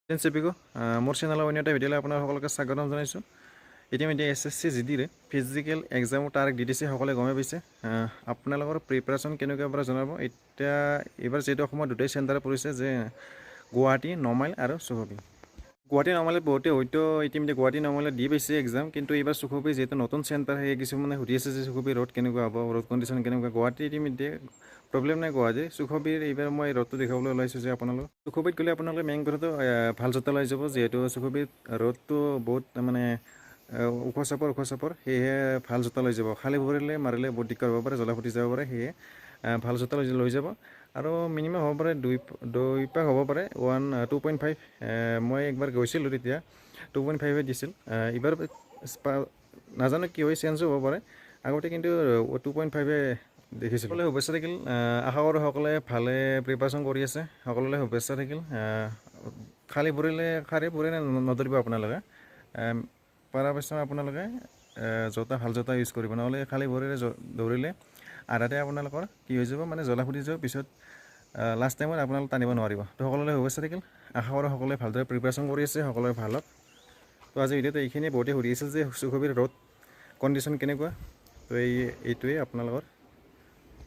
চেপিকো মোৰ চেনেলৰ অন্য এটা ভিডিঅ'লৈ আপোনাৰ সকলোকে স্বাগতম জনাইছোঁ। ইতিমধ্যে SSC GDৰে ফিজিকেল এক্সামৰ তাৰিখ দি দিছে, সকলোৱে গমেই পাইছে। আপোনালোকৰ প্ৰিপাৰেশ্যন কেনেকুৱা পৰা জনাব। এতিয়া এইবাৰ যিহেতু অসমত দুটাই চেণ্টাৰ পৰিছে, যে গুৱাহাটী নমাইল আৰু চুখুৰী। গুৱাহাটী নমাইলত বহুতে হয়তো ইতিমধ্যে গুৱাহাটী নমাইলত দি পাইছে এক্সাম, কিন্তু এইবাৰ চুখুৰী যিহেতু নতুন চেণ্টাৰ, সেই কিছুমানে সুধি আছে যে চুখুৰী ৰ'দ কেনেকুৱা হ'ব, ৰ'দ কণ্ডিশ্যন কেনেকুৱা। গুৱাহাটী ইতিমধ্যে প্ৰব্লেম নাই। গুৱাহাটী চুখুৰীৰ এইবাৰ মই ৰ'দটো দেখাবলৈ ওলাইছোঁ যে আপোনালোক চুখুৰীত গ'লে আপোনালোকে মেইন কথাটো ভাল জোতা লৈ যাব, যিহেতু চুখুৰীত ৰ'দটো বহুত মানে ওখ চাপৰ, সেয়েহে ভাল জোতা লৈ যাব। খালী ভৰিলে মাৰিলে বহুত দিগদাৰ হ'ব পাৰে, জ্বলা ফুটি যাব পাৰে, সেয়ে ভাল জোতা লৈ যাব। আৰু মিনিমাম হ'ব পাৰে দুই পাক হ'ব পাৰে 2.5। মই একবাৰ গৈছিলোঁ, তেতিয়া 2.5 দিছিল। এইবাৰ নাজানো কি হয়, চেঞ্জো হ'ব পাৰে। আগতে কিন্তু 2.5 দেখিছিলোঁ। সকলোৱে শুভেচ্ছা থাকিল। আশা কৰোঁ সকলোৱে ভালে প্ৰিপাৰেশ্যন কৰি আছে। সকলোলৈ শুভেচ্ছা থাকিল। খালী ভৰিলে নদৌৰিব আপোনালোকে। পৰাপক্ষত আপোনালোকে ভাল জোতা ইউজ কৰিব, নহ'লে খালী ভৰিৰে দৌৰিলে আধাতে আপোনালোকৰ কি হৈ যাব, মানে জ্বলা ফুটি যাব। পিছত লাষ্ট টাইমত আপোনালোকে টানিব নোৱাৰিব। তো সকলোলৈ শুভেচ্ছা থাকিল। আশা কৰোঁ সকলোৱে ভালদৰে প্ৰিপাৰেশ্যন কৰি আছে, সকলোৰে ভাল হওক। তো আজি ভিডিঅ'টো এইখিনিয়ে। বহুতে সুধি আছিল যে চুখুৰীৰ ৰ'দ কণ্ডিশ্যন কেনেকুৱা। তো এইটোৱে আপোনালোকৰ